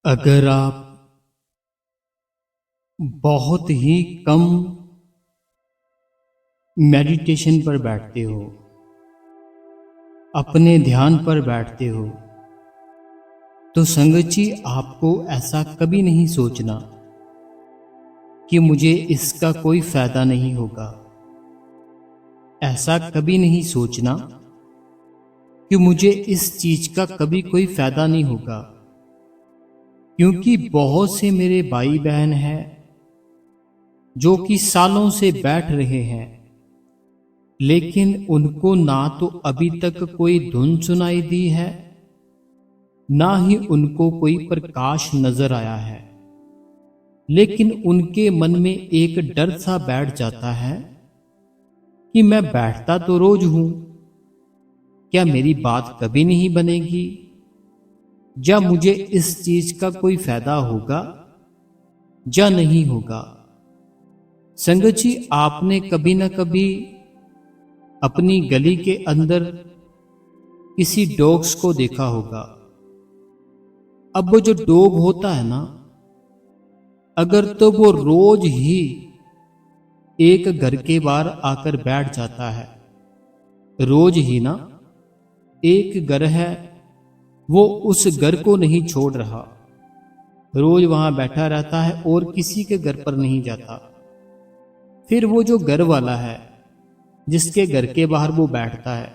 अगर आप बहुत ही कम मेडिटेशन पर बैठते हो, अपने ध्यान पर बैठते हो, तो संगत जी आपको ऐसा कभी नहीं सोचना कि मुझे इसका कोई फायदा नहीं होगा। ऐसा कभी नहीं सोचना कि मुझे इस चीज का कभी कोई फायदा नहीं होगा, क्योंकि बहुत से मेरे भाई बहन हैं जो कि सालों से बैठ रहे हैं, लेकिन उनको ना तो अभी तक कोई धुन सुनाई दी है, ना ही उनको कोई प्रकाश नजर आया है। लेकिन उनके मन में एक डर सा बैठ जाता है कि मैं बैठता तो रोज हूं, क्या मेरी बात कभी नहीं बनेगी, या मुझे इस चीज का कोई फायदा होगा या नहीं होगा। संगत जी, आपने कभी ना कभी अपनी गली के अंदर किसी डॉग्स को देखा होगा। अब वो जो डॉग होता है ना, अगर तो वो रोज ही एक घर के बाहर आकर बैठ जाता है, रोज ही ना, एक घर है, वो उस घर को नहीं छोड़ रहा, रोज वहां बैठा रहता है और किसी के घर पर नहीं जाता। फिर वो जो घर वाला है जिसके घर के बाहर वो बैठता है,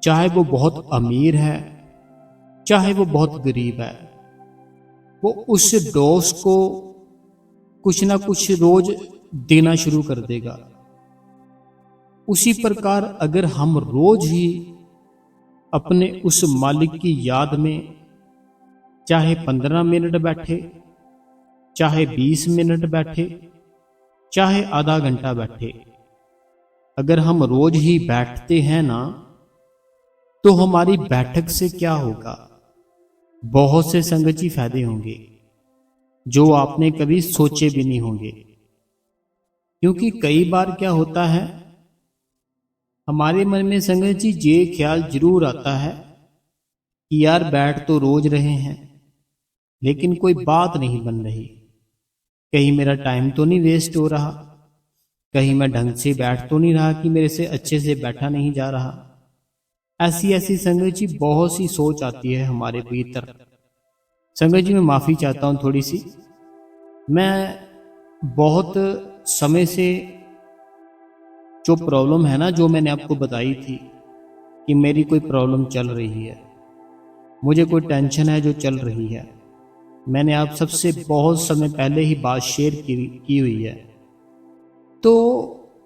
चाहे वो बहुत अमीर है चाहे वो बहुत गरीब है, वो उस डॉग्स को कुछ ना कुछ रोज देना शुरू कर देगा। उसी प्रकार अगर हम रोज ही अपने उस मालिक की याद में चाहे 15 मिनट बैठे, चाहे 20 मिनट बैठे, चाहे आधा घंटा बैठे, अगर हम रोज ही बैठते हैं ना, तो हमारी बैठक से क्या होगा, बहुत से संगत जी फायदे होंगे जो आपने कभी सोचे भी नहीं होंगे। क्योंकि कई बार क्या होता है, हमारे मन में संगत जी ये ख्याल जरूर आता है कि यार बैठ तो रोज रहे हैं, लेकिन कोई बात नहीं बन रही, कहीं मेरा टाइम तो नहीं वेस्ट हो रहा, कहीं मैं ढंग से बैठ तो नहीं रहा कि मेरे से अच्छे से बैठा नहीं जा रहा। ऐसी ऐसी संगत जी बहुत सी सोच आती है हमारे भीतर। संगत जी मैं माफी चाहता हूं थोड़ी सी, मैं बहुत समय से जो प्रॉब्लम है ना, जो मैंने आपको बताई थी कि मेरी कोई प्रॉब्लम चल रही है, मुझे कोई टेंशन है जो चल रही है, मैंने आप सबसे बहुत समय पहले ही बात शेयर की हुई है, तो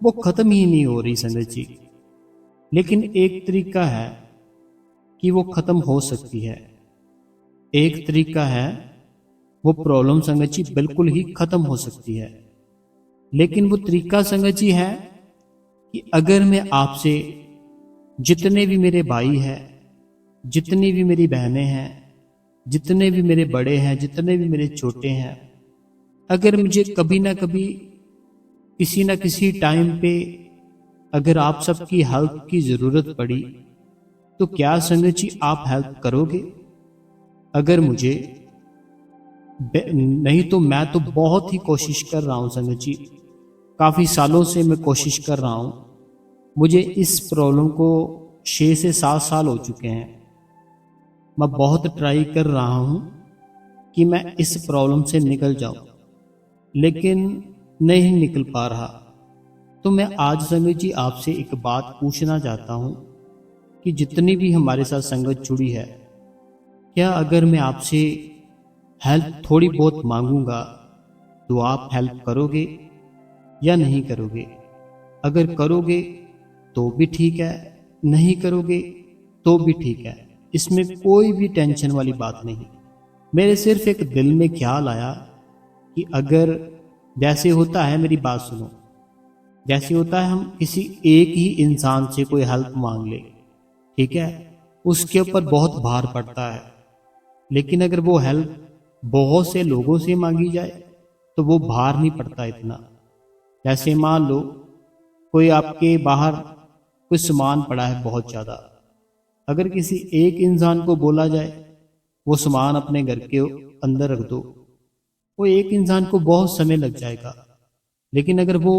वो खत्म ही नहीं हो रही संगत जी। लेकिन एक तरीका है कि वो खत्म हो सकती है, एक तरीका है वो प्रॉब्लम संगत जी बिल्कुल ही खत्म हो सकती है। लेकिन वो तरीका संगत जी है कि अगर मैं आपसे, जितने भी मेरे भाई हैं, जितनी भी मेरी बहनें हैं, जितने भी मेरे बड़े हैं, जितने भी मेरे छोटे हैं, अगर मुझे कभी ना कभी किसी ना किसी टाइम पे अगर आप सबकी हेल्प की जरूरत पड़ी, तो क्या संगत जी आप हेल्प करोगे? अगर मुझे नहीं तो मैं तो बहुत ही कोशिश कर रहा हूं संगत जी, काफी सालों से मैं कोशिश कर रहा हूं। मुझे इस प्रॉब्लम को 6 से 7 साल हो चुके हैं। मैं बहुत ट्राई कर रहा हूं कि मैं इस प्रॉब्लम से निकल जाऊं, लेकिन नहीं निकल पा रहा। तो मैं आज संगत जी आपसे एक बात पूछना चाहता हूं कि जितनी भी हमारे साथ संगत जुड़ी है, क्या अगर मैं आपसे हेल्प थोड़ी बहुत मांगूंगा तो आप हेल्प करोगे या नहीं करोगे? अगर करोगे तो भी ठीक है, नहीं करोगे तो भी ठीक है, इसमें कोई भी टेंशन वाली बात नहीं। मेरे सिर्फ एक दिल में ख्याल आया कि अगर जैसे होता है, मेरी बात सुनो, जैसे होता है हम किसी एक ही इंसान से कोई हेल्प मांग ले, ठीक है, उसके ऊपर बहुत भार पड़ता है। लेकिन अगर वो हेल्प बहुत से लोगों से मांगी जाए तो वो भार नहीं पड़ता इतना। जैसे मान लो कोई आपके बाहर कुछ सामान पड़ा है बहुत ज्यादा, अगर किसी एक इंसान को बोला जाए वो सामान अपने घर के अंदर रख दो, वो एक इंसान को बहुत समय लग जाएगा। लेकिन अगर वो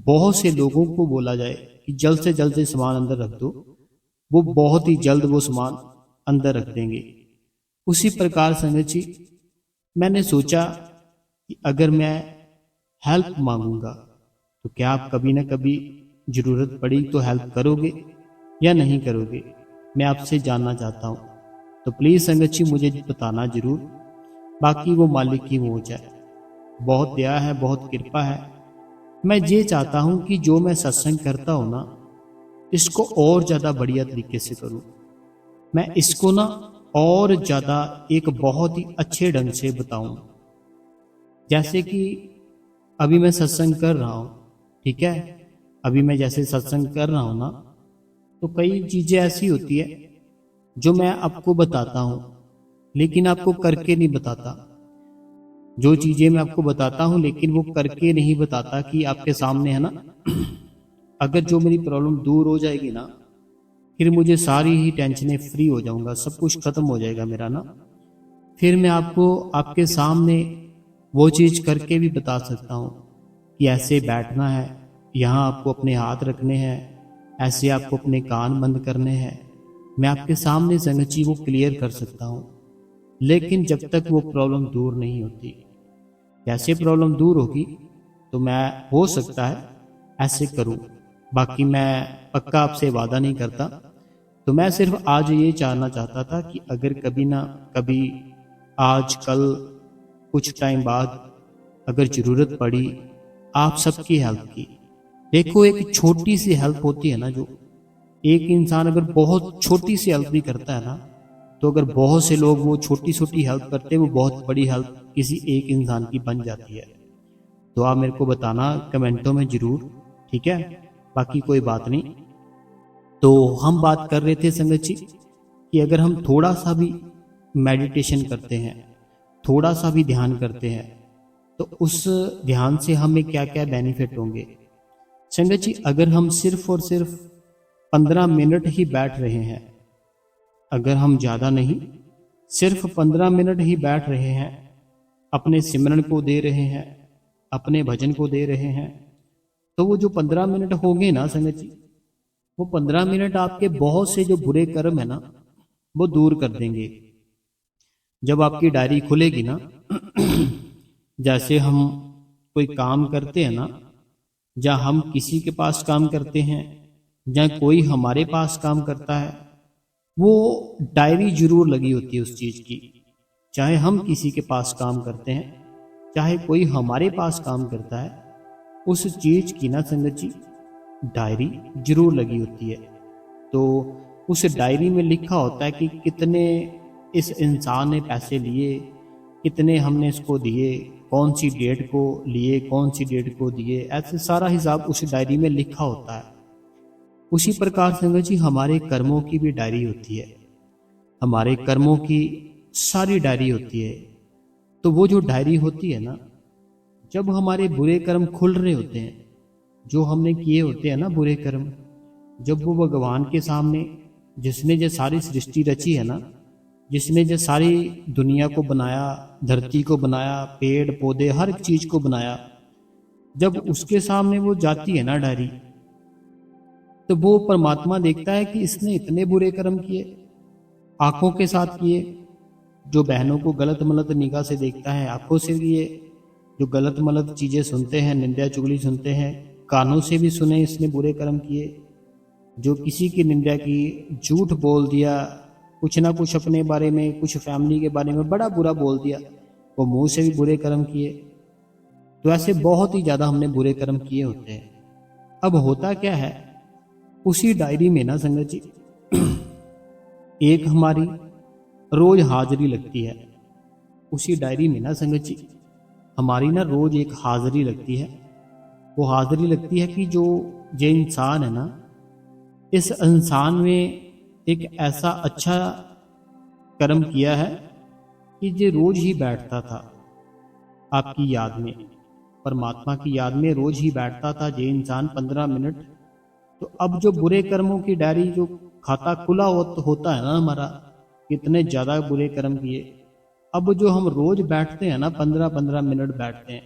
बहुत से लोगों को बोला जाए कि जल्द से जल्द से सामान अंदर रख दो, वो बहुत ही जल्द वो सामान अंदर रख देंगे। उसी प्रकार संगत जी, मैंने सोचा कि अगर मैं हेल्प मांगूंगा तो क्या आप कभी ना कभी जरूरत पड़ी तो हेल्प करोगे या नहीं करोगे, मैं आपसे जानना चाहता हूँ। तो प्लीज़ संगत जी मुझे बताना जरूर, बाकी वो मालिक की मौज है, बहुत दया है, बहुत कृपा है। मैं ये चाहता हूँ कि जो मैं सत्संग करता हूँ ना, इसको और ज़्यादा बढ़िया तरीके से करूँ। मैं इसको ना और ज़्यादा एक बहुत ही अच्छे ढंग से बताऊँ। जैसे कि अभी मैं सत्संग कर रहा हूँ, ठीक है, अभी मैं जैसे सत्संग कर रहा हूँ ना, तो कई चीज़ें ऐसी होती है जो मैं आपको बताता हूँ लेकिन आपको करके नहीं बताता। जो चीज़ें मैं आपको बताता हूँ लेकिन वो करके नहीं बताता कि आपके सामने है ना। अगर जो मेरी प्रॉब्लम दूर हो जाएगी ना, फिर मुझे सारी ही टेंशनें फ्री हो जाऊंगा, सब कुछ खत्म हो जाएगा मेरा ना। फिर मैं आपको आपके सामने वो चीज़ करके भी बता सकता हूँ कि ऐसे बैठना है, यहाँ आपको अपने हाथ रखने हैं, ऐसे आपको अपने कान बंद करने हैं। मैं आपके सामने संगत जी वो क्लियर कर सकता हूँ। लेकिन जब तक वो प्रॉब्लम दूर नहीं होती, कैसे प्रॉब्लम दूर होगी तो मैं हो सकता है ऐसे करूं, बाकी मैं पक्का आपसे वादा नहीं करता। तो मैं सिर्फ आज ये जानना चाहता था कि अगर कभी ना कभी, आज कल कुछ टाइम बाद अगर ज़रूरत पड़ी आप सबकी हेल्प की, देखो एक छोटी सी हेल्प होती है ना, जो एक इंसान अगर बहुत छोटी सी हेल्प भी करता है ना, तो अगर बहुत से लोग वो छोटी छोटी हेल्प करते हैं, वो बहुत बड़ी हेल्प किसी एक इंसान की बन जाती है। तो आप मेरे को बताना कमेंटों में जरूर, ठीक है, बाकी कोई बात नहीं। तो हम बात कर रहे थे संगत जी कि अगर हम थोड़ा सा भी मेडिटेशन करते हैं, थोड़ा सा भी ध्यान करते हैं, तो उस ध्यान से हमें क्या क्या बेनिफिट होंगे। संगत जी, अगर हम सिर्फ और सिर्फ 15 मिनट ही बैठ रहे हैं, अगर हम ज़्यादा नहीं, सिर्फ 15 मिनट ही बैठ रहे हैं, अपने सिमरन को दे रहे हैं, अपने भजन को दे रहे हैं, तो वो जो 15 मिनट होंगे ना संगत जी, वो 15 मिनट आपके बहुत से जो बुरे कर्म है ना, वो दूर कर देंगे। जब आपकी डायरी खुलेगी ना, जैसे हम कोई काम करते हैं ना, या हम किसी के पास काम करते हैं, या कोई हमारे पास काम करता है, वो डायरी जरूर लगी होती है उस चीज़ की। चाहे हम किसी के पास काम करते हैं, चाहे कोई हमारे पास काम करता है, उस चीज़ की ना संगत जी डायरी जरूर लगी होती है। तो उस डायरी में लिखा होता है कि कितने इस इंसान ने पैसे लिए, कितने हमने इसको दिए, कौन सी डेट को लिए, कौन सी डेट को दिए, ऐसे सारा हिसाब उस डायरी में लिखा होता है। उसी प्रकार संगत जी हमारे कर्मों की भी डायरी होती है, हमारे कर्मों की सारी डायरी होती है। तो वो जो डायरी होती है ना, जब हमारे बुरे कर्म खुल रहे होते हैं, जो हमने किए होते हैं ना बुरे कर्म, जब वो भगवान के सामने, जिसने जो सारी सृष्टि रची है ना, जिसने जो सारी दुनिया को बनाया, धरती को बनाया, पेड़ पौधे हर एक चीज को बनाया, जब उसके सामने वो जाती है ना डायरी, तो वो परमात्मा देखता है कि इसने इतने बुरे कर्म किए, आंखों के साथ किए, जो बहनों को गलत मलत निगाह से देखता है आंखों से किए, जो गलत मलत चीज़ें सुनते हैं, निंदा चुगली सुनते हैं, कानों से भी सुने इसने बुरे कर्म किए, जो किसी की निंदा की, झूठ बोल दिया, कुछ ना कुछ अपने बारे में, कुछ फैमिली के बारे में बड़ा बुरा बोल दिया, वो मुंह से भी बुरे कर्म किए। तो ऐसे बहुत ही ज़्यादा हमने बुरे कर्म किए होते हैं। अब होता क्या है, उसी डायरी में ना संगत जी एक हमारी रोज हाजिरी लगती है। उसी डायरी में ना संगत जी हमारी ना रोज एक हाजिरी लगती है। वो हाजिरी लगती है कि जो ये इंसान है ना, इस इंसान में एक ऐसा अच्छा कर्म किया है कि ये रोज ही बैठता था आपकी याद में, परमात्मा की याद में रोज ही बैठता था ये इंसान 15 मिनट। तो अब जो बुरे कर्मों की डायरी, जो खाता खुला होता है ना हमारा, कितने ज़्यादा बुरे कर्म किए। अब जो हम रोज बैठते हैं ना, 15-15 मिनट बैठते हैं,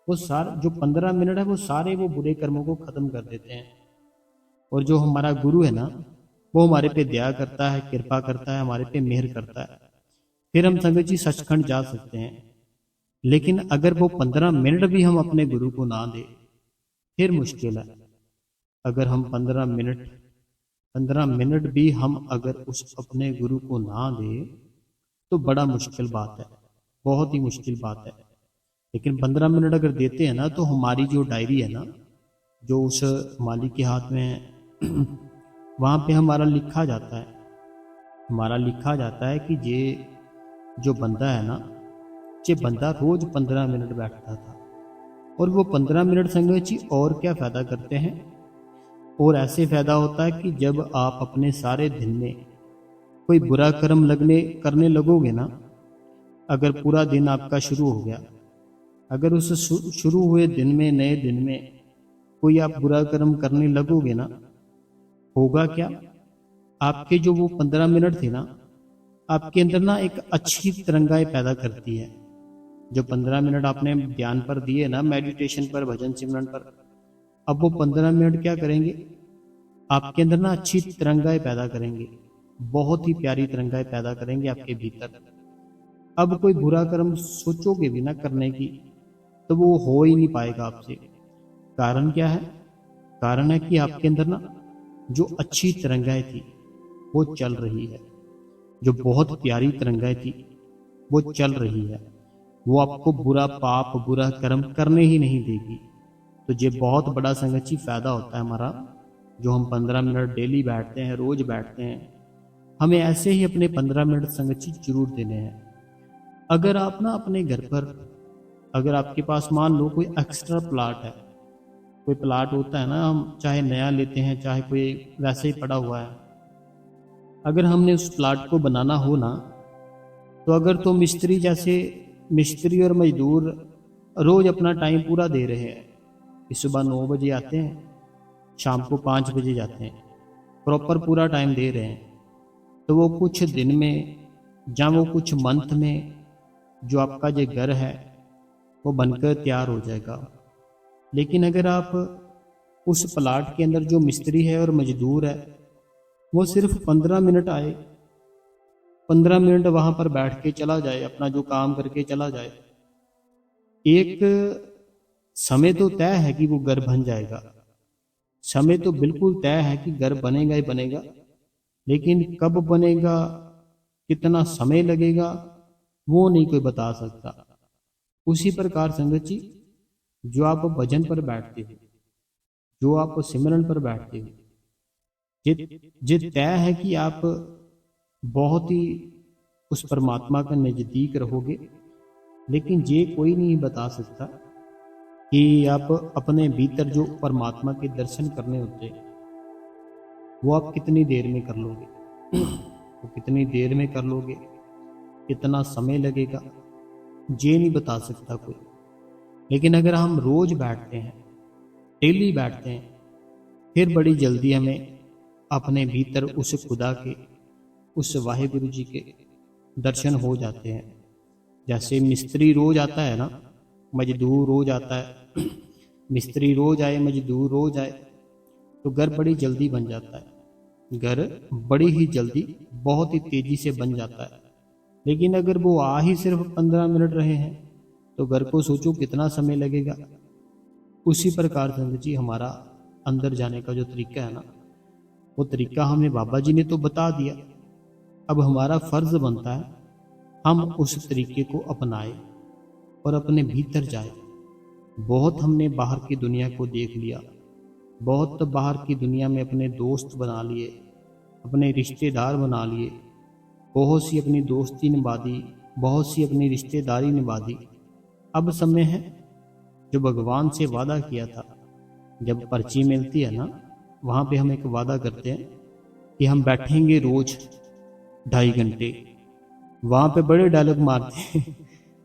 वो सारे जो 15 मिनट है वो सारे वो बुरे कर्मों को खत्म कर देते हैं। और जो हमारा गुरु है ना, वो हमारे पे दया करता है, कृपा करता है, हमारे पे मेहर करता है। फिर हम संगत जी सचखंड जा सकते हैं। लेकिन अगर वो 15 मिनट भी हम अपने गुरु को ना दे, फिर मुश्किल है। अगर हम 15 मिनट भी हम अगर उस अपने गुरु को ना दे, तो बड़ा मुश्किल बात है, बहुत ही मुश्किल बात है। लेकिन 15 मिनट अगर देते हैं ना, तो हमारी जो डायरी है ना, जो उस मालिक के हाथ में है, वहाँ पे हमारा लिखा जाता है, हमारा लिखा जाता है कि ये जो बंदा है ना, ये बंदा रोज 15 मिनट बैठता था। और वो 15 मिनट संगत जी और क्या फायदा करते हैं। और ऐसे फायदा होता है कि जब आप अपने सारे दिन में कोई बुरा कर्म लगने करने लगोगे ना, अगर पूरा दिन आपका शुरू हो गया, अगर उस शुरू हुए दिन में, नए दिन में कोई आप बुरा कर्म करने लगोगे ना, होगा क्या, आपके जो वो 15 मिनट थे ना, आपके अंदर ना एक अच्छी तरंगाएं पैदा करती है। जो 15 मिनट आपने ध्यान पर दिए ना, मेडिटेशन पर, भजन सिमरन पर, अब वो 15 मिनट क्या करेंगे, आपके अंदर ना अच्छी तरंगाएं पैदा करेंगे, बहुत ही प्यारी तरंगाएं पैदा करेंगे आपके भीतर। अब कोई बुरा कर्म सोचोगे भी ना करने की, तो वो हो ही नहीं पाएगा आपसे। कारण क्या है, कारण है कि आपके अंदर ना जो अच्छी तरंगाएं थी वो चल रही है, जो बहुत प्यारी तरंगाएं थी वो चल रही है। वो आपको बुरा पाप, बुरा कर्म करने ही नहीं देगी। तो ये बहुत बड़ा संगत जी फायदा होता है हमारा, जो हम 15 मिनट डेली बैठते हैं, रोज बैठते हैं। हमें ऐसे ही अपने 15 मिनट संगत जी जरूर देने हैं। अगर आप ना अपने घर पर, अगर आपके पास मान लो कोई एक्स्ट्रा प्लाट है, कोई प्लाट होता है ना, हम चाहे नया लेते हैं, चाहे कोई वैसे ही पड़ा हुआ है, अगर हमने उस प्लाट को बनाना हो ना, तो अगर तो मिस्त्री जैसे, मिस्त्री और मजदूर रोज अपना टाइम पूरा दे रहे हैं, कि सुबह 9 बजे आते हैं, शाम को 5 बजे जाते हैं, प्रॉपर पूरा टाइम दे रहे हैं, तो वो कुछ दिन में या वो कुछ मंथ में जो आपका ये घर है वो बनकर तैयार हो जाएगा। लेकिन अगर आप उस प्लाट के अंदर जो मिस्त्री है और मजदूर है, वो सिर्फ 15 मिनट आए, 15 मिनट वहां पर बैठ के चला जाए, अपना जो काम करके चला जाए, एक समय तो तय है कि वो घर बन जाएगा, समय तो बिल्कुल तय है कि घर बनेगा ही बनेगा। लेकिन कब बनेगा, कितना समय लगेगा, वो नहीं कोई बता सकता। उसी प्रकार संगत जी, जो आप भजन पर बैठते हो, जो आप सिमरन पर बैठते हो, ये तय है कि आप बहुत ही उस परमात्मा के नजदीक रहोगे। लेकिन ये कोई नहीं बता सकता कि आप अपने भीतर जो परमात्मा के दर्शन करने होते हैं, वो आप कितनी देर में कर लोगे, वो कितनी देर में कर लोगे, कितना समय लगेगा, ये नहीं बता सकता कोई। लेकिन अगर हम रोज बैठते हैं, डेली बैठते हैं, फिर बड़ी जल्दी हमें अपने भीतर उस खुदा के, उस वाहिगुरु जी के दर्शन हो जाते हैं। जैसे मिस्त्री रोज आता है ना, मजदूर रोज आता है, मिस्त्री रोज आए, मजदूर रोज आए, तो घर बड़ी जल्दी बन जाता है, घर बड़ी ही जल्दी, बहुत ही तेजी से बन जाता है। लेकिन अगर वो आ ही सिर्फ 15 मिनट रहे हैं, तो घर को सोचो कितना समय लगेगा। उसी प्रकार संगत जी, हमारा अंदर जाने का जो तरीका है ना, वो तरीका हमें बाबा जी ने तो बता दिया। अब हमारा फर्ज बनता है हम उस तरीके को अपनाएं और अपने भीतर जाए। बहुत हमने बाहर की दुनिया को देख लिया, बहुत बाहर की दुनिया में अपने दोस्त बना लिए, अपने रिश्तेदार बना लिए, बहुत सी अपनी दोस्ती निभा दी, बहुत सी अपनी रिश्तेदारी निभा दी। अब समय है जो भगवान से वादा किया था, जब पर्ची मिलती है ना, वहाँ पे हम एक वादा करते हैं कि हम बैठेंगे रोज 2.5 घंटे। वहाँ पे बड़े डायलॉग मारते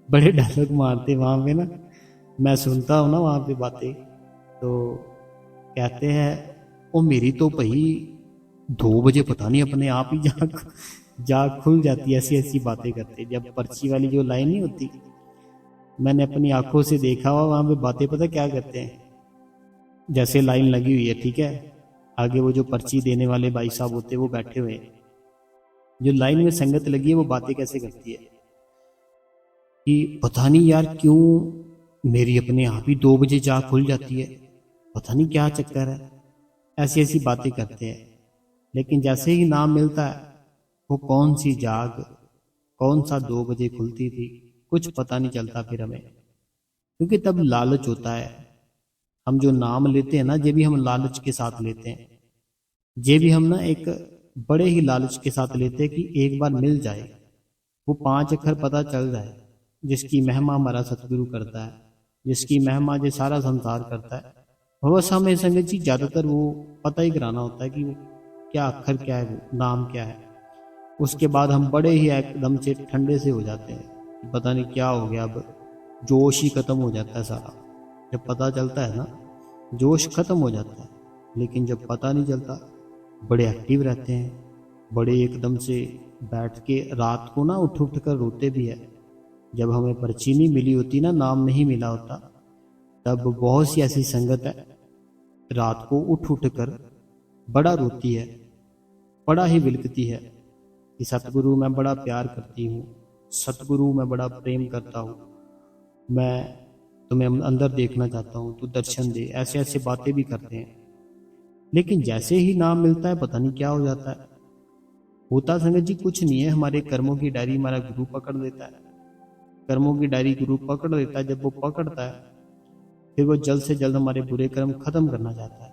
बड़े डायलॉग मारते वहाँ पे ना, मैं सुनता हूँ ना वहाँ पे बातें, तो कहते हैं ओ मेरी तो भाई 2 बजे पता नहीं अपने आप ही जाग जाग खुल जाती है ऐसी ऐसी बातें करते। जब पर्ची वाली जो लाइन नहीं होती, मैंने अपनी आंखों से देखा हुआ, वहां पे बातें पता क्या करते हैं, जैसे लाइन लगी हुई है, ठीक है, आगे वो जो पर्ची देने वाले भाई साहब होते हैं वो बैठे हुए हैं, जो लाइन में संगत लगी है वो बातें कैसे करती है कि पता नहीं यार क्यों मेरी अपने आप ही 2 बजे जाग खुल जाती है, पता नहीं क्या चक्कर है, ऐसी ऐसी बातें करते हैं। लेकिन जैसे ही नाम मिलता है, वो कौन सी जाग, कौन सा 2 बजे खुलती थी, कुछ पता नहीं चलता फिर हमें, क्योंकि तब लालच होता है। हम जो नाम लेते हैं ना, ये भी हम लालच के साथ लेते हैं, ये भी हम ना एक बड़े ही लालच के साथ लेते हैं कि एक बार मिल जाए, वो 5 अक्षर पता चल जाए, जिसकी महिमा हमारा सतगुरु करता है, जिसकी महिमा ये सारा संसार करता है। बस हमें संगत जी ज्यादातर वो पता ही कराना होता है कि वो क्या अक्षर क्या है, वो नाम क्या है। उसके बाद हम बड़े ही एकदम से ठंडे से हो जाते हैं कि पता नहीं क्या हो गया, अब जोश ही खत्म हो जाता है सारा। जब पता चलता है ना, जोश खत्म हो जाता है, लेकिन जब पता नहीं चलता बड़े एक्टिव रहते हैं, बड़े एकदम से बैठ के रात को ना उठ उठ कर रोते भी है। जब हमें पर्ची नहीं मिली होती ना, नाम नहीं मिला होता, तब बहुत सी ऐसी संगत है रात को उठ उठ कर बड़ा रोती है, बड़ा ही विलकती है कि सतगुरु मैं बड़ा प्यार करती हूँ, सतगुरु मैं बड़ा प्रेम करता हूँ, मैं तुम्हें अंदर देखना चाहता हूँ, तू दर्शन दे, ऐसे ऐसे बातें भी करते हैं। लेकिन जैसे ही नाम मिलता है पता नहीं क्या हो जाता है। होता संगत जी कुछ नहीं है, हमारे कर्मों की डायरी हमारा गुरु पकड़ लेता है, कर्मों की डायरी गुरु पकड़ लेता है। जब वो पकड़ता है फिर वो जल्द से जल्द हमारे बुरे कर्म खत्म करना चाहता है।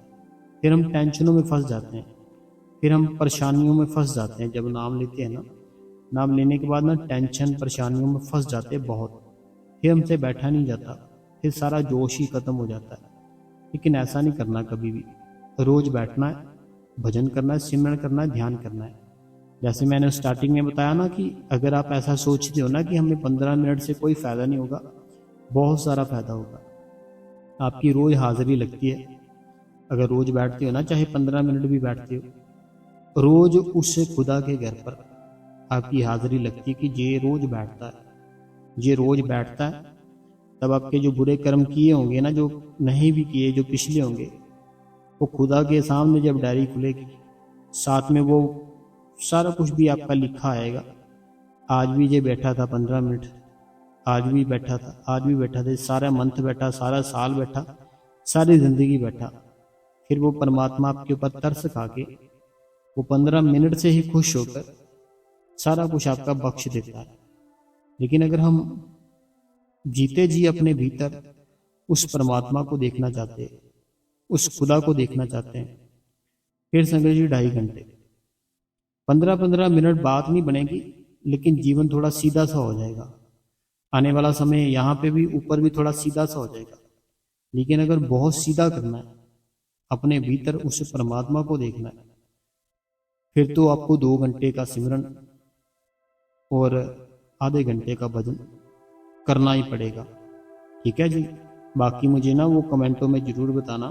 फिर हम टेंशनों में फंस जाते हैं, फिर हम परेशानियों में फंस जाते हैं। जब नाम लेते हैं ना, नाम लेने के बाद ना टेंशन परेशानियों में फंस जाते हैं बहुत, फिर हमसे बैठा नहीं जाता, फिर सारा जोश ही खत्म हो जाता है। लेकिन ऐसा नहीं करना कभी भी, रोज बैठना है, भजन करना है, सिमरन करना है, ध्यान करना है। जैसे मैंने स्टार्टिंग में बताया ना कि अगर आप ऐसा सोचते हो ना कि हमें 15 मिनट से कोई फायदा नहीं होगा, बहुत सारा फायदा होगा। आपकी रोज हाजिरी लगती है, अगर रोज बैठते हो ना, चाहे 15 मिनट भी बैठते हो, रोज उस खुदा के घर पर आपकी हाजिरी लगती है कि ये रोज बैठता है, ये रोज बैठता है। तब आपके जो बुरे कर्म किए होंगे ना, जो नहीं भी किए, जो पिछले होंगे, वो खुदा के सामने जब डायरी खुलेगी, साथ में वो सारा कुछ भी आपका लिखा आएगा। आज भी ये बैठा था 15 मिनट, आज भी बैठा था, आज भी बैठा था, सारा मंथ बैठा, सारा साल बैठा, सारी जिंदगी बैठा। फिर वो परमात्मा आपके ऊपर तरस खा के वो 15 मिनट से ही खुश होकर सारा कुछ आपका बख्श देता है। लेकिन अगर हम जीते जी अपने भीतर उस परमात्मा को देखना चाहते हैं, उस खुदा को देखना चाहते हैं, फिर संगत जी 2.5 घंटे 15-15 मिनट बात नहीं बनेगी, लेकिन जीवन थोड़ा सीधा सा हो जाएगा। आने वाला समय यहाँ पे भी ऊपर भी थोड़ा सीधा सा हो जाएगा। लेकिन अगर बहुत सीधा करना है, अपने भीतर उस परमात्मा को देखना है, फिर तो आपको 2 घंटे का सिमरन और आधे घंटे का भजन करना ही पड़ेगा। ठीक है जी। बाकी मुझे ना वो कमेंटों में ज़रूर बताना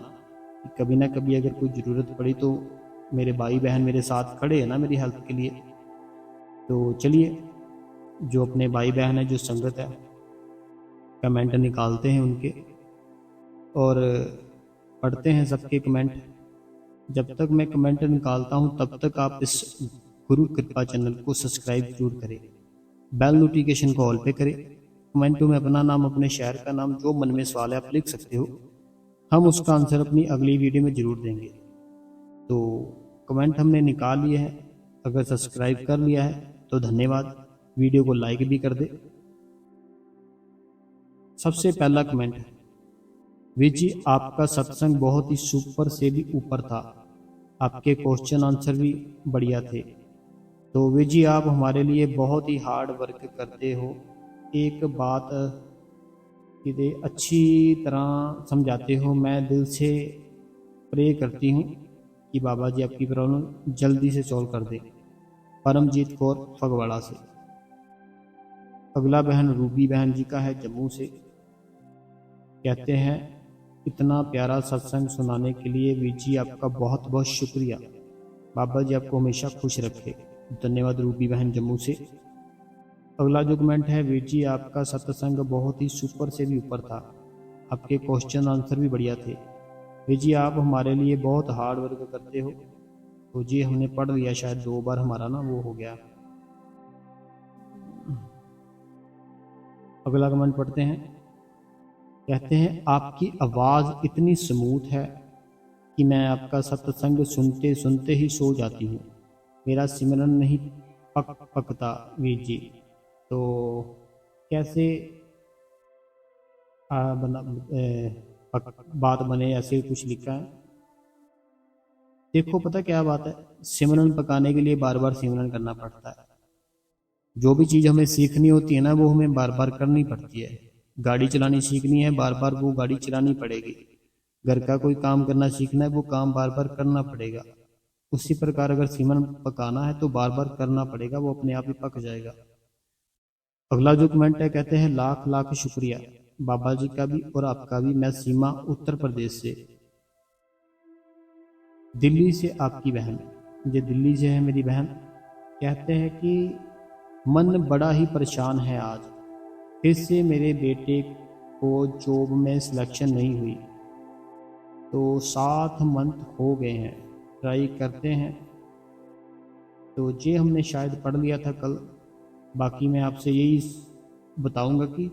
कि कभी ना कभी अगर कोई ज़रूरत पड़ी तो मेरे भाई बहन मेरे साथ खड़े हैं ना मेरी हेल्प के लिए। तो चलिए, जो अपने भाई बहन है, जो संगत है, कमेंट निकालते हैं उनके और पढ़ते हैं सबके कमेंट। जब तक मैं कमेंट निकालता हूं तब तक आप इस गुरु कृपा चैनल को सब्सक्राइब जरूर करें, बेल नोटिफिकेशन को ऑल पे करें। कमेंटों में अपना नाम, अपने शहर का नाम, जो मन में सवाल है आप लिख सकते हो, हम उसका आंसर अपनी अगली वीडियो में जरूर देंगे। तो कमेंट हमने निकाल लिए हैं, अगर सब्सक्राइब कर लिया है तो धन्यवाद, वीडियो को लाइक भी कर दे। सबसे पहला कमेंट है, वीर जी आपका सत्संग बहुत ही सुपर से भी ऊपर था, आपके क्वेश्चन आंसर भी बढ़िया थे। तो वीर जी आप हमारे लिए बहुत ही हार्ड वर्क करते हो, एक बात कि अच्छी तरह समझाते हो। मैं दिल से प्रे करती हूँ कि बाबा जी आपकी प्रॉब्लम जल्दी से सॉल्व कर दे। परमजीत कौर फगवाड़ा से। अगला बहन रूबी बहन जी का है जम्मू से। कहते हैं इतना प्यारा सत्संग सुनाने के लिए वीर जी आपका बहुत बहुत शुक्रिया, बाबा जी आपको हमेशा खुश रखे। धन्यवाद रूबी बहन जम्मू से। अगला जो कमेंट है, वीर जी आपका सत्संग बहुत ही सुपर से भी ऊपर था, आपके क्वेश्चन आंसर भी बढ़िया थे। वीर जी आप हमारे लिए बहुत हार्ड वर्क करते हो। तो जी हमने पढ़ लिया, शायद 2 बार हमारा ना वो हो गया। अगला कमेंट पढ़ते हैं। कहते हैं आपकी आवाज़ इतनी स्मूथ है कि मैं आपका सत्संग सुनते सुनते ही सो जाती हूँ। मेरा सिमरन नहीं पकता वीर जी, तो कैसे बात बने, ऐसे कुछ लिखा है। देखो पता क्या बात है, सिमरन पकाने के लिए बार बार सिमरन करना पड़ता है। जो भी चीज़ हमें सीखनी होती है ना, वो हमें बार बार करनी पड़ती है। गाड़ी चलानी सीखनी है, बार बार वो गाड़ी चलानी पड़ेगी। घर का कोई काम करना सीखना है, वो काम बार बार करना पड़ेगा। उसी प्रकार अगर सिमरन पकाना है तो बार बार करना पड़ेगा, वो अपने आप ही पक जाएगा। अगला जो कमेंट है, कहते हैं लाख लाख शुक्रिया बाबा जी का भी और आपका भी। मैं सीमा उत्तर प्रदेश से, दिल्ली से आपकी बहन, ये दिल्ली से है मेरी बहन। कहते हैं कि मन बड़ा ही परेशान है आज, फिर से मेरे बेटे को जॉब में सिलेक्शन नहीं हुई, तो 7 मंथ हो गए हैं, ट्राई करते हैं। तो ये हमने शायद पढ़ लिया था कल। बाकी मैं आपसे यही बताऊंगा कि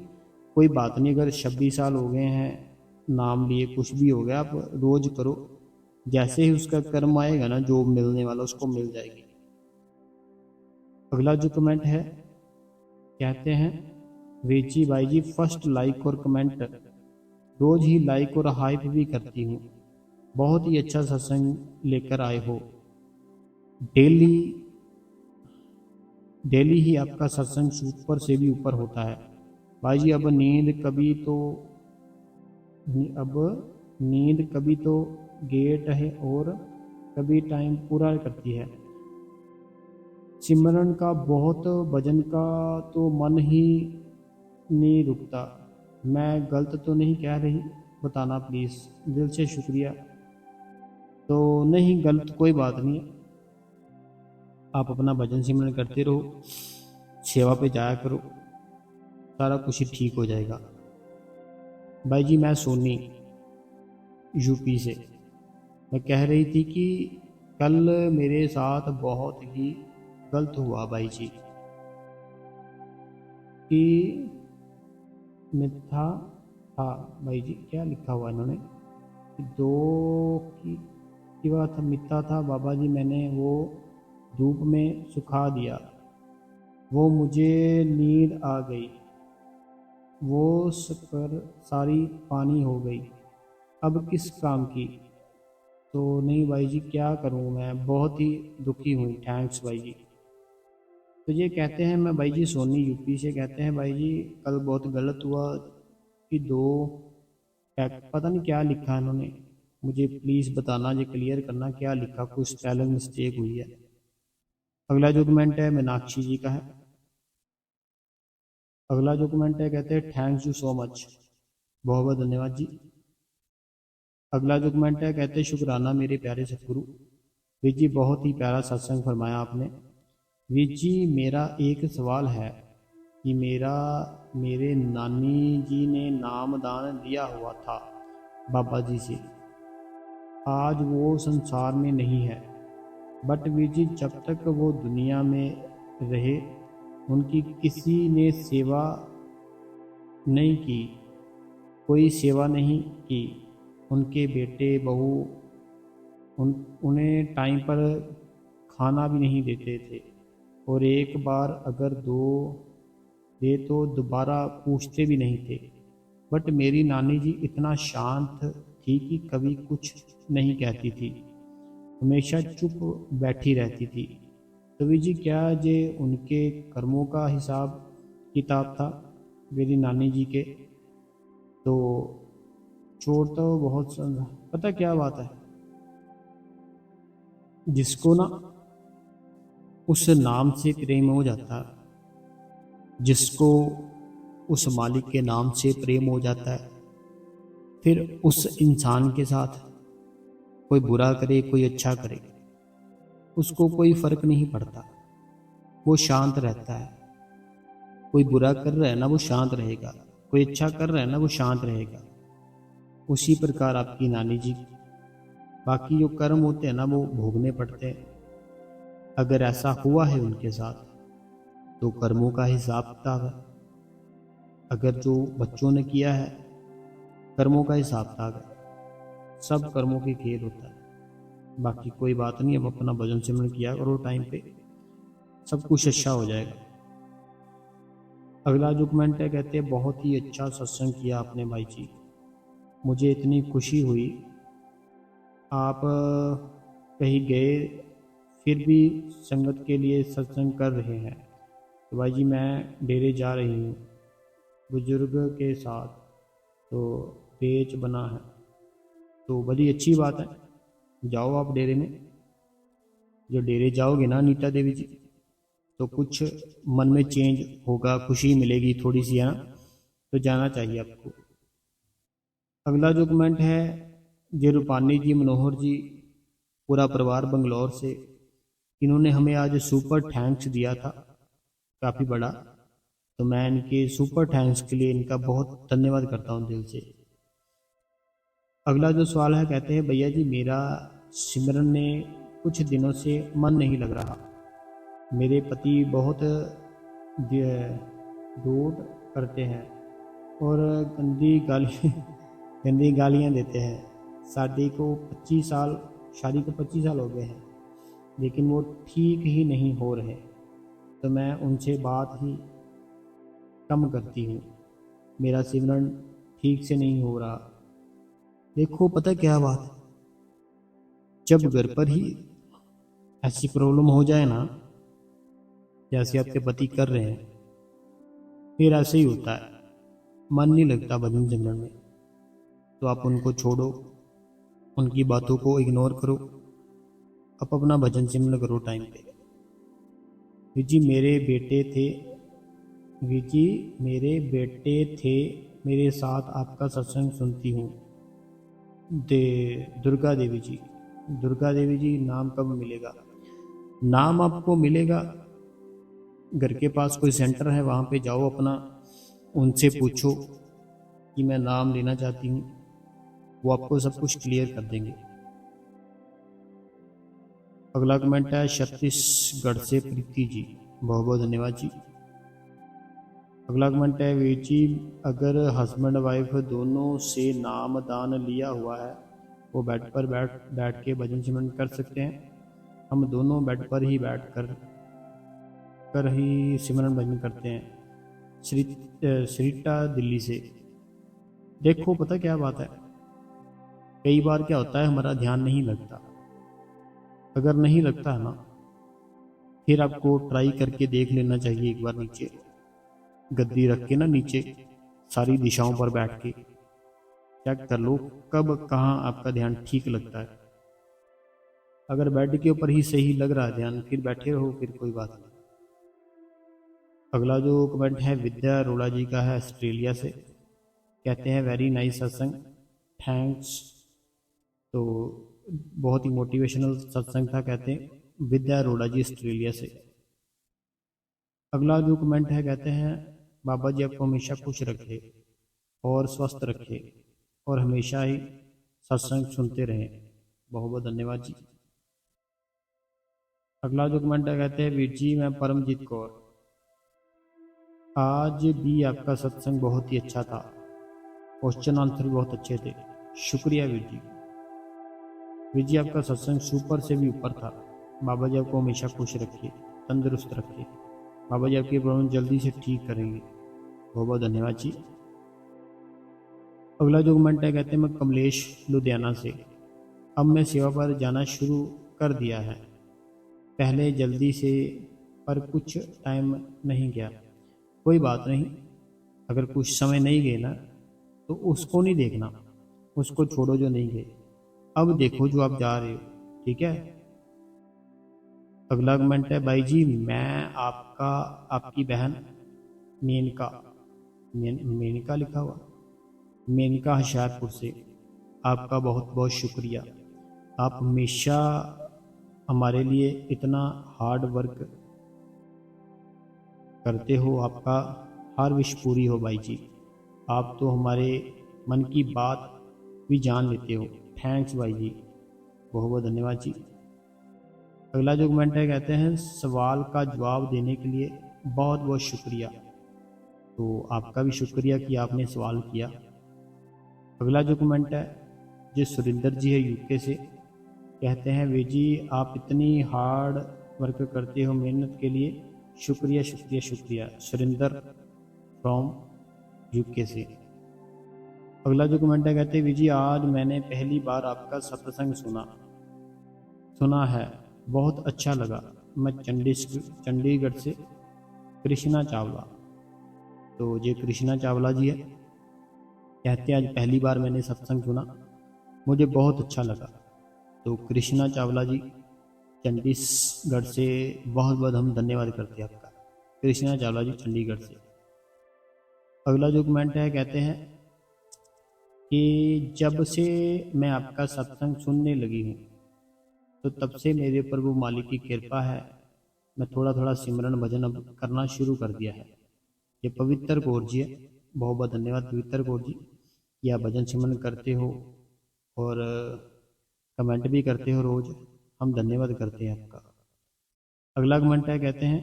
कोई बात नहीं, अगर 26 साल हो गए हैं, नाम लिए कुछ भी हो गया, आप रोज़ करो, जैसे ही उसका कर्म आएगा ना, जॉब मिलने वाला उसको मिल जाएगी। अगला जो कमेंट है, कहते हैं वेची भाई जी फर्स्ट लाइक और कमेंट, रोज ही लाइक और हाइप भी करती हूँ, बहुत ही अच्छा सत्संग लेकर आए हो। डेली डेली ही आपका सत्संग सुपर से भी ऊपर होता है भाई जी। अब नींद कभी तो गेट है और कभी टाइम पूरा करती है। सिमरन का बहुत, भजन का तो मन ही नहीं रुकता। मैं गलत तो नहीं कह रही, बताना प्लीज़, दिल से शुक्रिया। तो नहीं, गलत कोई बात नहीं है, आप अपना भजन सिमरन करते रहो, सेवा पे जाया करो, सारा कुछ ही ठीक हो जाएगा। भाई जी मैं सोनी यूपी से, मैं कह रही थी कि कल मेरे साथ बहुत ही गलत हुआ भाई जी, कि मिथ्या था भाई जी, क्या लिखा हुआ इन्होंने कि 2 की बात मिथ्या था बाबा जी, मैंने वो धूप में सुखा दिया, वो मुझे नींद आ गई, वो शक्कर सारी पानी हो गई, अब किस काम की। तो नहीं भाई जी, क्या करूँ मैं, बहुत ही दुखी हुई। थैंक्स भाई जी। तो ये कहते हैं, मैं भाई जी सोनी यूपी से, कहते हैं भाई जी कल बहुत गलत हुआ कि 2 पता नहीं क्या लिखा है इन्होंने, मुझे प्लीज़ बताना, ये क्लियर करना क्या लिखा, कुछ स्पेलिंग मिस्टेक हुई है। अगला जो कमेंट है मीनाक्षी जी का है। अगला जो कमेंट है, कहते हैं थैंक्स यू सो मच, बहुत बहुत धन्यवाद जी। अगला जो कमेंट है, कहते हैं शुक्राना मेरे प्यारे सतगुरु, वीर जी बहुत ही प्यारा सत्संग फरमाया आपने। वीर जी मेरा एक सवाल है कि मेरे नानी जी ने नाम दान दिया हुआ था बाबा जी से, आज वो संसार में नहीं है, बट वीर जी जब तक वो दुनिया में रहे उनकी किसी ने सेवा नहीं की, कोई सेवा नहीं की, उनके बेटे बहू उन्हें टाइम पर खाना भी नहीं देते थे, और एक बार अगर दे तो दोबारा पूछते भी नहीं थे। बट मेरी नानी जी इतना शांत थी कि कभी कुछ नहीं कहती थी, हमेशा चुप बैठी रहती थी। तो वी जी क्या ये उनके कर्मों का हिसाब किताब था मेरी नानी जी के। तो चोट तो बहुत, पता क्या बात है, जिसको ना उस नाम से प्रेम हो जाता है, जिसको उस मालिक के नाम से प्रेम हो जाता है, फिर उस इंसान के साथ कोई बुरा करे कोई अच्छा करे, उसको कोई फर्क नहीं पड़ता। वो शांत रहता है। कोई बुरा कर रहा है ना, वो शांत रहेगा। कोई अच्छा कर रहा है ना, वो शांत रहेगा। उसी प्रकार आपकी नानी जी, बाकी जो कर्म होते हैं ना, वो भोगने पड़ते हैं। अगर ऐसा हुआ है उनके साथ तो कर्मों का हिसाब किताब है। अगर जो बच्चों ने किया है, कर्मों का हिसाब किताब है। सब कर्मों के खेल होता है। बाकी कोई बात नहीं, अब अपना भजन सिमरन किया करो टाइम पे, सब कुछ अच्छा हो जाएगा। अगला जो कमेंट है, कहते हैं बहुत ही अच्छा सत्संग किया आपने भाई जी, मुझे इतनी खुशी हुई। आप कहीं गए फिर भी संगत के लिए सत्संग कर रहे हैं। तो भाई जी मैं डेरे जा रही हूँ बुजुर्ग के साथ, तो पेच बना है। तो बड़ी अच्छी बात है, जाओ आप डेरे में। जो डेरे जाओगे ना नीता देवी जी, तो कुछ मन में चेंज होगा, खुशी मिलेगी थोड़ी सी, है ना। तो जाना चाहिए आपको। अगला जो कमेंट है, जे रूपानी जी, मनोहर जी, पूरा परिवार बंगलौर से, इन्होंने हमें आज सुपर थैंक्स दिया था, काफ़ी बड़ा। तो मैं इनके सुपर थैंक्स के लिए इनका बहुत धन्यवाद करता हूँ दिल से। अगला जो सवाल है, कहते हैं भैया जी मेरा सिमरन में कुछ दिनों से मन नहीं लग रहा। मेरे पति बहुत दूर करते हैं और गंदी गाली गंदी गालियाँ देते हैं। शादी को 25 साल हो गए हैं, लेकिन वो ठीक ही नहीं हो रहे। तो मैं उनसे बात ही कम करती हूँ। मेरा सिमरन ठीक से नहीं हो रहा। देखो पता क्या बात है, जब घर पर ही ऐसी प्रॉब्लम हो जाए ना, जैसे आपके पति कर रहे हैं, फिर ऐसे ही होता है, मन नहीं लगता भजन सिमरन में। तो आप उनको छोड़ो, उनकी बातों को इग्नोर करो, आप अपना भजन सिमरन करो टाइम पे। विजी मेरे बेटे थे विजी मेरे बेटे थे मेरे साथ आपका सत्संग सुनती हूँ। दुर्गा देवी जी, दुर्गा देवी जी नाम कब मिलेगा? नाम आपको मिलेगा, घर के पास कोई सेंटर है वहाँ पे जाओ, अपना उनसे पूछो कि मैं नाम लेना चाहती हूँ, वो आपको सब कुछ क्लियर कर देंगे। अगला कमेंट है छत्तीसगढ़ से प्रीति जी, बहुत बहुत धन्यवाद जी। अगला कमेंट है वीर जी, अगर हस्बैंड वाइफ दोनों से नाम दान लिया हुआ है, वो बेड पर बैठ के भजन सिमरन कर सकते हैं। हम दोनों बेड पर ही बैठ कर ही सिमरन भजन करते हैं। श्रीटा दिल्ली से। देखो पता क्या बात है, कई बार क्या होता है हमारा ध्यान नहीं लगता। अगर नहीं लगता है ना, फिर आपको ट्राई करके देख लेना चाहिए एक बार, नीचे गद्दी रख के ना, नीचे सारी दिशाओं पर बैठ के चेक कर लो कब कहाँ आपका ध्यान ठीक लगता है। अगर बेड के ऊपर ही सही लग रहा है ध्यान, फिर बैठे रहो, फिर कोई बात नहीं। अगला जो कमेंट है विद्या अरोड़ा जी का है, ऑस्ट्रेलिया से। कहते हैं वेरी नाइस सत्संग, थैंक्स। तो बहुत ही मोटिवेशनल सत्संग था, कहते हैं विद्या अरोड़ा जी ऑस्ट्रेलिया से। अगला जो कमेंट है, कहते हैं बाबा जी आपको हमेशा खुश रखे और स्वस्थ रखे और हमेशा ही सत्संग सुनते रहें। बहुत बहुत धन्यवाद जी। अगला जो कमेंट है, कहते हैं वीर जी मैं परमजीत कौर, आज भी आपका सत्संग बहुत ही अच्छा था, क्वेश्चन आंसर भी बहुत अच्छे थे, शुक्रिया वीर जी। वीर जी आपका सत्संग सुपर से भी ऊपर था। बाबा जी आपको हमेशा खुश रखिए, तंदुरुस्त रखिए। बाबा जी आपकी प्रॉब्लम जल्दी से ठीक करेंगे। बहुत बहुत धन्यवाद जी। अगला जो कमेंट है, कहते हैं मैं कमलेश लुधियाना से, अब मैं सेवा पर जाना शुरू कर दिया है, पहले जल्दी से पर कुछ टाइम नहीं गया। कोई बात नहीं, अगर कुछ समय नहीं गए ना, तो उसको नहीं देखना, उसको छोड़ो जो नहीं गए, अब देखो जो आप जा रहे हो, ठीक है। अगला कमेंट है भाई जी मैं आपकी बहन मेनका, मेनका लिखा हुआ, मेनका होशियारपुर से, आपका बहुत बहुत शुक्रिया। आप हमेशा हमारे लिए इतना हार्ड वर्क करते हो, आपका हर विश पूरी हो भाई जी। आप तो हमारे मन की बात भी जान लेते हो। थैंक्स भाई जी, बहुत बहुत धन्यवाद जी। अगला जो कमेंट है, कहते हैं सवाल का जवाब देने के लिए बहुत बहुत शुक्रिया। तो आपका भी शुक्रिया कि आपने सवाल किया। अगला जो कमेंट है, जो सुरेंद्र जी है यूके से, कहते हैं वे जी आप इतनी हार्ड वर्क करते हो मेहनत के लिए, शुक्रिया शुक्रिया शुक्रिया। सुरेंद्र फ्रॉम यूके से। अगला जो कमेंट है, कहते हैं वी जी आज मैंने पहली बार आपका सत्संग सुना है, बहुत अच्छा लगा। मैं चंडीगढ़ से कृष्णा चावला। तो ये कृष्णा चावला जी है, कहते हैं आज पहली बार मैंने सत्संग सुना, मुझे बहुत अच्छा लगा। तो कृष्णा चावला जी चंडीगढ़ से बहुत बहुत हम धन्यवाद करते हैं आपका, कृष्णा चावला जी चंडीगढ़ से। अगला जो कमेंट है, कहते हैं कि जब से मैं आपका सत्संग सुनने लगी हूँ तो तब से मेरे प्रभु मालिक की कृपा है, मैं थोड़ा थोड़ा सिमरन भजन अब करना शुरू कर दिया है। ये पवित्र कौर जी है, बहुत बहुत धन्यवाद पवित्र कौर जी कि आप भजन सिमरन करते हो और कमेंट भी करते हो रोज, हम धन्यवाद करते हैं आपका। अगला कमेंट है, कहते हैं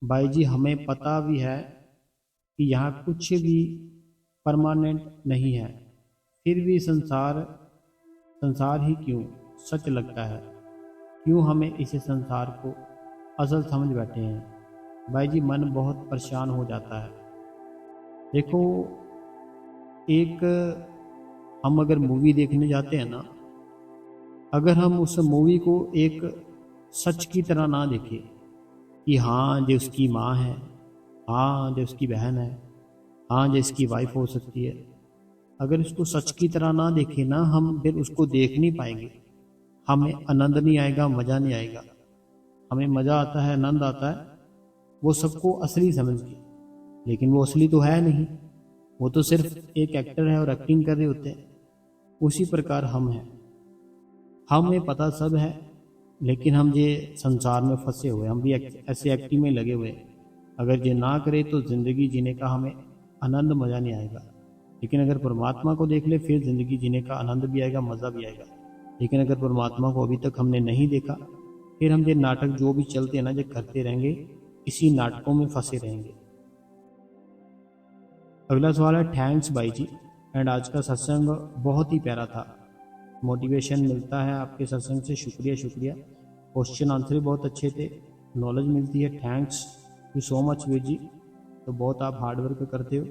भाई जी हमें पता भी है कि यहाँ कुछ भी परमानेंट नहीं है, फिर भी संसार संसार ही क्यों सच लगता है, क्यों हमें इस संसार को असल समझ बैठे हैं। भाई जी मन बहुत परेशान हो जाता है। देखो, एक हम अगर मूवी देखने जाते हैं ना, अगर हम उस मूवी को एक सच की तरह ना देखें कि हाँ जो उसकी माँ है, हाँ जो उसकी बहन है, हाँ जो इसकी वाइफ हो सकती है, अगर इसको सच की तरह ना देखें ना, हम फिर उसको देख नहीं पाएंगे, हमें आनंद नहीं आएगा, मज़ा नहीं आएगा। हमें मज़ा आता है, आनंद आता है वो सबको असली समझ के, लेकिन वो असली तो है नहीं, वो तो सिर्फ एक एक्टर है और एक्टिंग कर रहे होते हैं। उसी प्रकार हम हैं, हमें पता सब है, लेकिन हम ये संसार में फंसे हुए, हम भी ऐसे एक्टिंग में लगे हुए। अगर ये ना करे तो ज़िंदगी जीने का हमें आनंद मज़ा नहीं आएगा, लेकिन अगर परमात्मा को देख ले फिर ज़िंदगी जीने का आनंद भी आएगा, मज़ा भी आएगा। लेकिन अगर परमात्मा को अभी तक हमने नहीं देखा, फिर हम ये नाटक जो भी चलते हैं ना, जो करते रहेंगे, इसी नाटकों में फंसे रहेंगे। अगला सवाल है, थैंक्स भाई जी एंड आज का सत्संग बहुत ही प्यारा था, मोटिवेशन मिलता है आपके सत्संग से, शुक्रिया शुक्रिया। क्वेश्चन आंसर भी बहुत अच्छे थे, नॉलेज मिलती है, thanks you so much Veer ji. तो बहुत आप हार्ड वर्क करते हो,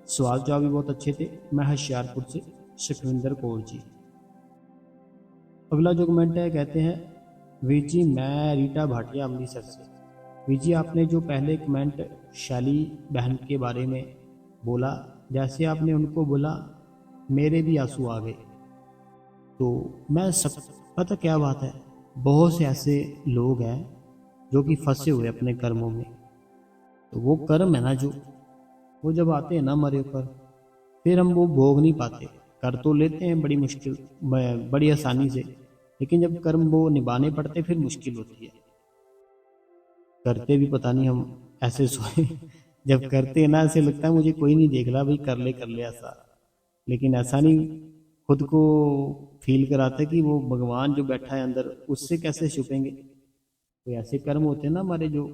सवाल जवाब भी बहुत अच्छे थे। मैं होशियारपुर से सुखविंदर कौर जी। अगला जो कमेंट है, कहते हैं वीर जी मैं रीटा भाटिया अमृतसर से। वीर जी आपने जो पहले कमेंट शैली बहन के बारे में बोला, जैसे आपने उनको बोला मेरे भी आंसू आ गए। तो मैं सब पता क्या बात है, बहुत से ऐसे लोग हैं जो कि फंसे हुए अपने कर्मों में। तो वो कर्म है ना, जो वो जब आते हैं ना हमारे ऊपर, फिर हम वो भोग नहीं पाते। कर तो लेते हैं बड़ी मुश्किल, बड़ी आसानी से, लेकिन जब कर्म वो निभाने पड़ते फिर मुश्किल होती है। करते भी पता नहीं हम ऐसे सोए जब करते हैं ना, ऐसे लगता है मुझे कोई नहीं देख रहा, भाई कर ले ऐसा, लेकिन ऐसा नहीं, खुद को फील कराते कि वो भगवान जो बैठा है अंदर, उससे कैसे छुपेंगे। तो ऐसे कर्म होते हैं ना हमारे, जो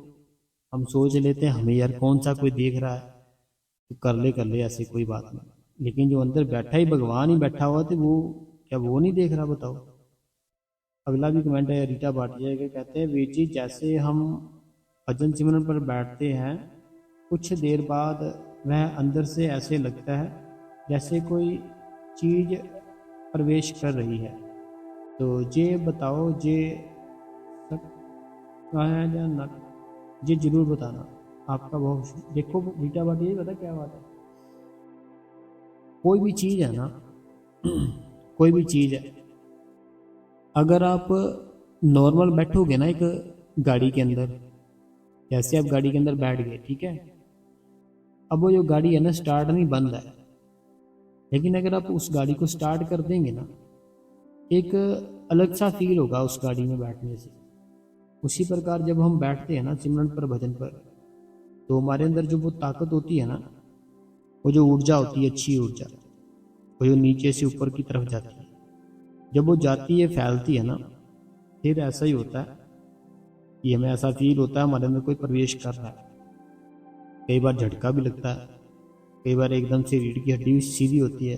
हम सोच लेते हैं हमें यार कौन सा कोई देख रहा है, तो कर ले ऐसे कोई बात नहीं, लेकिन जो अंदर बैठा ही भगवान ही बैठा हुआ, तो वो क्या वो नहीं देख रहा, बताओ। अगला भी कमेंट है रीटा भाटिया के, कहते हैं वीर जी जैसे हम भजन सिमरन पर बैठते हैं, कुछ देर बाद वह अंदर से ऐसे लगता है जैसे कोई चीज़ प्रवेश कर रही है। तो ये बताओ ये सब कहाँ है या ना, ये जरूर बताना, आपका बहुत। देखो रीटा भाटिया, पता क्या बात है, कोई भी चीज़ है ना कोई भी चीज़ है, अगर आप नॉर्मल बैठोगे ना एक गाड़ी के अंदर, जैसे आप गाड़ी के अंदर बैठ गए, ठीक है, अब वो जो गाड़ी है ना स्टार्ट नहीं, बंद है, लेकिन अगर आप उस गाड़ी को स्टार्ट कर देंगे ना, एक अलग सा फील होगा उस गाड़ी में बैठने से। उसी प्रकार जब हम बैठते हैं ना सिमरन पर, भजन पर, तो हमारे अंदर जो वो ताकत होती है ना, वो जो ऊर्जा होती है, अच्छी ऊर्जा, वो जो नीचे से ऊपर की तरफ जाती है, जब वो जाती है, फैलती है ना, फिर ऐसा ही होता है कि हमें ऐसा फील होता है हमारे अंदर कोई प्रवेश कर रहा है। कई बार झटका भी लगता है, कई बार एकदम से रीढ़ की हड्डी सीधी होती है,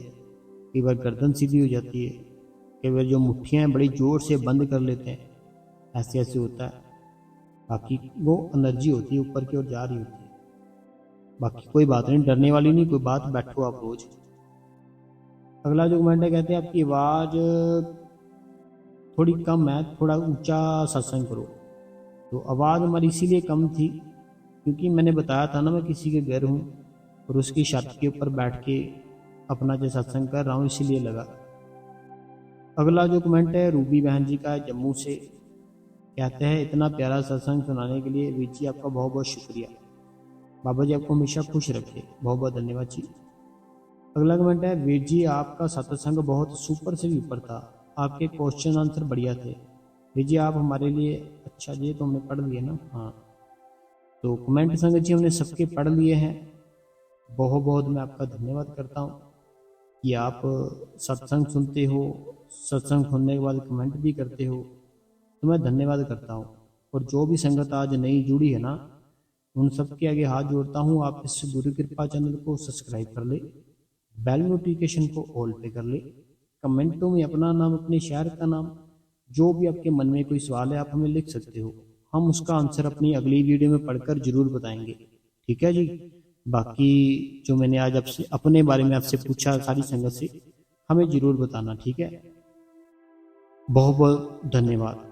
कई बार गर्दन सीधी हो जाती है, कई बार जो मुट्ठियाँ हैं बड़ी जोर से बंद कर लेते हैं, ऐसे ऐसे होता है। बाकी वो एनर्जी होती है ऊपर की ओर जा रही होती है। बाकी कोई बात नहीं, डरने वाली नहीं कोई बात, बैठो आप रोज। अगला जो कमेंट है, कहते हैं आपकी आवाज़ थोड़ी कम है, थोड़ा ऊंचा सत्संग करो। तो आवाज़ हमारी इसीलिए कम थी क्योंकि मैंने बताया था ना, मैं किसी के घर हूँ और उसकी छत के ऊपर बैठ के अपना जो सत्संग कर रहा हूँ, इसीलिए लगा। अगला जो कमेंट है रूबी बहन जी का है, जम्मू से। कहते हैं इतना प्यारा सत्संग सुनाने के लिए वीर जी आपका बहुत बहुत शुक्रिया, बाबा जी आपको हमेशा खुश रखे, बहुत बहुत धन्यवाद जी। अगला कमेंट है, वीर जी आपका सत्संग बहुत सुपर से भी ऊपर था, आपके क्वेश्चन आंसर बढ़िया थे वीर जी, आप हमारे लिए। अच्छा जी, तो हमने पढ़ लिए ना। हाँ, तो कमेंट संगत जी हमने सबके पढ़ लिए हैं। बहुत बहुत मैं आपका धन्यवाद करता हूँ कि आप सत्संग सुनते हो, सत्संग सुनने के बाद कमेंट भी करते हो, तो मैं धन्यवाद करता हूँ। और जो भी संगत आज नई जुड़ी है ना, उन सबके आगे हाथ जोड़ता हूँ, आप इस गुरु कृपा चैनल को सब्सक्राइब कर ले, बेल नोटिफिकेशन को ऑल पे कर ले, कमेंटों में अपना नाम, अपने शहर का नाम, जो भी आपके मन में कोई सवाल है आप हमें लिख सकते हो, हम उसका आंसर अपनी अगली वीडियो में पढ़कर जरूर बताएंगे। ठीक है जी। बाकी जो मैंने आज आपसे अपने बारे में आपसे पूछा सारी संगत से, हमें जरूर बताना। ठीक है, बहुत बहुत धन्यवाद।